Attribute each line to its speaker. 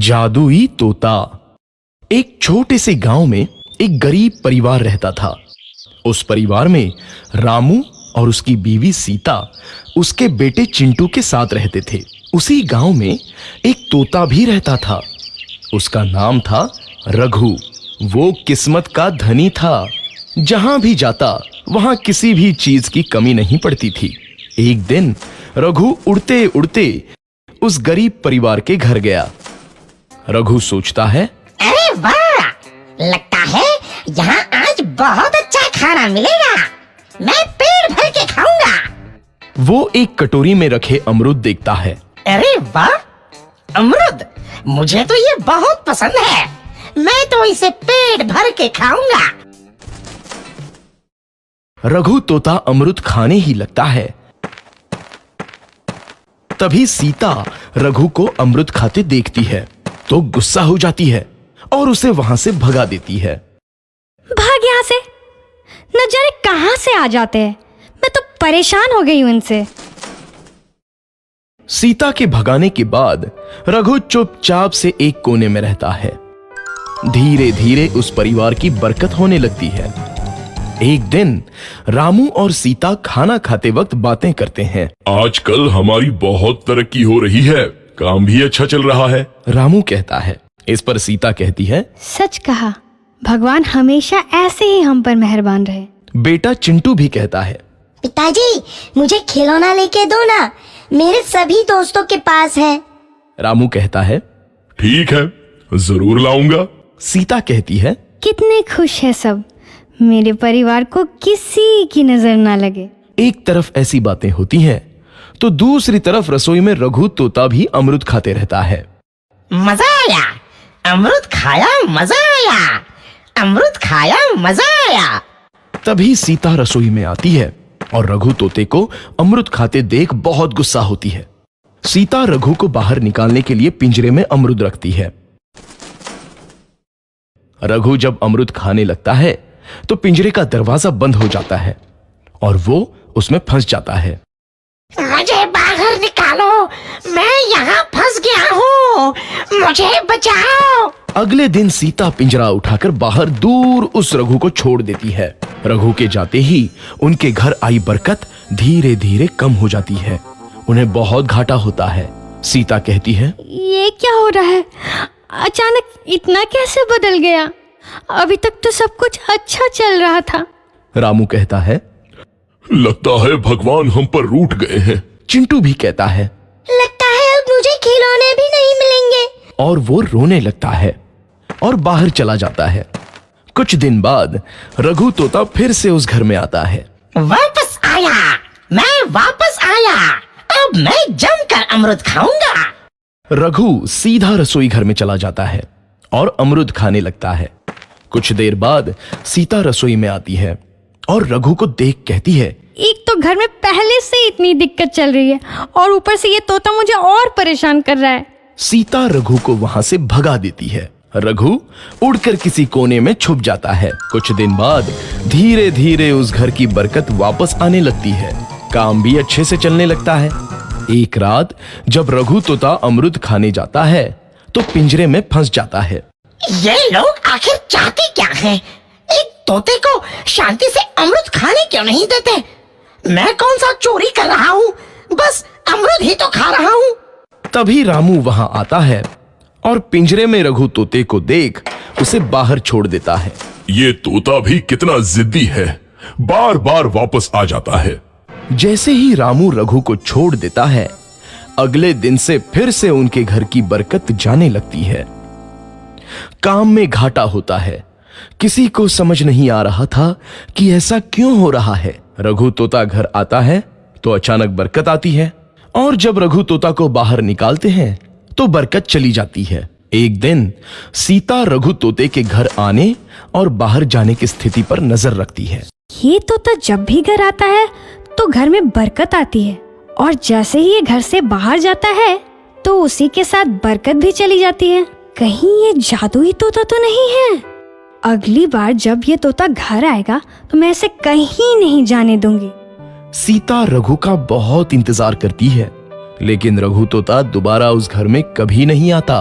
Speaker 1: जादुई तोता। एक छोटे से गांव में एक गरीब परिवार रहता था। उस परिवार में रामू और उसकी बीवी सीता उसके बेटे चिंटू के साथ रहते थे। उसी गांव में एक तोता भी रहता था। उसका नाम था रघु। वो किस्मत का धनी था। जहां भी जाता वहां किसी भी चीज की कमी नहीं पड़ती थी। एक दिन रघु उड़ते उड़ते उस गरीब परिवार के घर गया। रघु सोचता है,
Speaker 2: अरे वाह, लगता है यहाँ आज बहुत अच्छा खाना मिलेगा। मैं पेट भर के खाऊंगा।
Speaker 1: वो एक कटोरी में रखे अमरूद देखता है।
Speaker 2: अरे वाह, अमरूद मुझे तो ये बहुत पसंद है। मैं तो इसे पेट भर के खाऊंगा।
Speaker 1: रघु तोता अमरूद खाने ही लगता है। तभी सीता रघु को अमरूद खाते देखती है तो गुस्सा हो जाती है और उसे वहां से भगा देती है।
Speaker 3: भाग यहाँ से, न जाने कहां से आ जाते हैं। मैं तो परेशान हो गई हूं इनसे।
Speaker 1: सीता के भगाने के बाद रघु चुपचाप से एक कोने में रहता है। धीरे धीरे उस परिवार की बरकत होने लगती है। एक दिन रामू और सीता खाना खाते वक्त बातें करते हैं।
Speaker 4: आजकल हमारी बहुत तरक्की हो रही है, काम भी अच्छा चल रहा है।
Speaker 1: रामू कहता है। इस पर सीता कहती है,
Speaker 3: सच कहा, भगवान हमेशा ऐसे ही हम पर मेहरबान रहे।
Speaker 1: बेटा चिंटू भी कहता है,
Speaker 5: पिताजी मुझे खिलौना लेके दो ना, मेरे सभी दोस्तों के पास है।
Speaker 1: रामू कहता है,
Speaker 4: ठीक है, जरूर लाऊंगा।
Speaker 1: सीता कहती है,
Speaker 3: कितने खुश है सब, मेरे परिवार को किसी की नजर ना लगे।
Speaker 1: एक तरफ ऐसी बातें होती हैं तो दूसरी तरफ रसोई में रघु तोता भी अमरूद खाते रहता है।
Speaker 2: मजा आया, अमरूद खाया, मजा आया, अमरूद खाया, मजा आया।
Speaker 1: तभी सीता रसोई में आती है और रघु तोते को अमरूद खाते देख बहुत गुस्सा होती है। सीता रघु को बाहर निकालने के लिए पिंजरे में अमरूद रखती है। रघु जब अमरूद खाने लगता है तो पिंजरे का दरवाजा बंद हो जाता है और वो उसमें फंस जाता है।
Speaker 2: मुझे बाहर निकालो, मैं यहाँ फंस गया हूँ, मुझे बचाओ।
Speaker 1: अगले दिन सीता पिंजरा उठाकर बाहर दूर उस रघु को छोड़ देती है। रघु के जाते ही उनके घर आई बरकत धीरे धीरे कम हो जाती है। उन्हें बहुत घाटा होता है। सीता कहती है,
Speaker 3: ये क्या हो रहा है, अचानक इतना कैसे बदल गया? अभी तक तो सब कुछ अच्छा चल रहा था।
Speaker 1: रामू कहता है,
Speaker 4: लगता है भगवान हम पर रूठ गए हैं।
Speaker 1: चिंटू भी कहता है,
Speaker 5: लगता है अब मुझे खिलौने भी नहीं मिलेंगे।
Speaker 1: और वो रोने लगता है और बाहर चला जाता है। कुछ दिन बाद रघु तोता फिर से उस घर में आता है।
Speaker 2: वापस आया, मैं वापस आया, अब मैं जमकर अमरूद खाऊंगा।
Speaker 1: रघु सीधा रसोई घर में चला जाता है और अमरूद खाने लगता है। कुछ देर बाद सीता रसोई में आती है और रघु को देख कहती है,
Speaker 3: एक तो घर में पहले से इतनी दिक्कत चल रही है और ऊपर से ये तोता मुझे और परेशान कर रहा है।
Speaker 1: सीता रघु को वहां से भगा देती है। रघु उड़कर किसी कोने में छुप जाता है। कुछ दिन बाद धीरे धीरे उस घर की बरकत वापस आने लगती है। काम भी अच्छे से चलने लगता है। एक रात जब रघु तोता अमरूद खाने जाता है तो पिंजरे में फंस जाता है।
Speaker 2: ये लोग आखिर चाहते क्या हैं? एक तोते को शांति से अमरूद खाने क्यों नहीं देते? मैं कौन सा चोरी कर रहा हूँ? बस अमरूद ही तो खा रहा हूँ।
Speaker 1: तभी रामू वहां आता है और पिंजरे में रघु तोते को देख उसे बाहर छोड़ देता है।
Speaker 4: ये तोता भी कितना जिद्दी है, बार बार वापस आ जाता है।
Speaker 1: जैसे ही रामू रघु को छोड़ देता है, अगले दिन से फिर से उनके घर की बरकत जाने लगती है। काम में घाटा होता है। किसी को समझ नहीं आ रहा था कि ऐसा क्यों हो रहा है। रघु तोता घर आता है तो अचानक बरकत आती है और जब रघु तोता को बाहर निकालते हैं तो बरकत चली जाती है। एक दिन सीता रघु तोते के घर आने और बाहर जाने की स्थिति पर नजर रखती है।
Speaker 3: ये तोता जब भी घर आता है तो घर में बरकत आती है और जैसे ही ये घर से बाहर जाता है तो उसी के साथ बरकत भी चली जाती है। कहीं ये जादुई तोता तो नहीं है? अगली बार जब ये तोता घर आएगा तो मैं इसे कहीं नहीं जाने दूंगी।
Speaker 1: सीता रघु का बहुत इंतजार करती है, लेकिन रघु तोता दोबारा उस घर में कभी नहीं आता।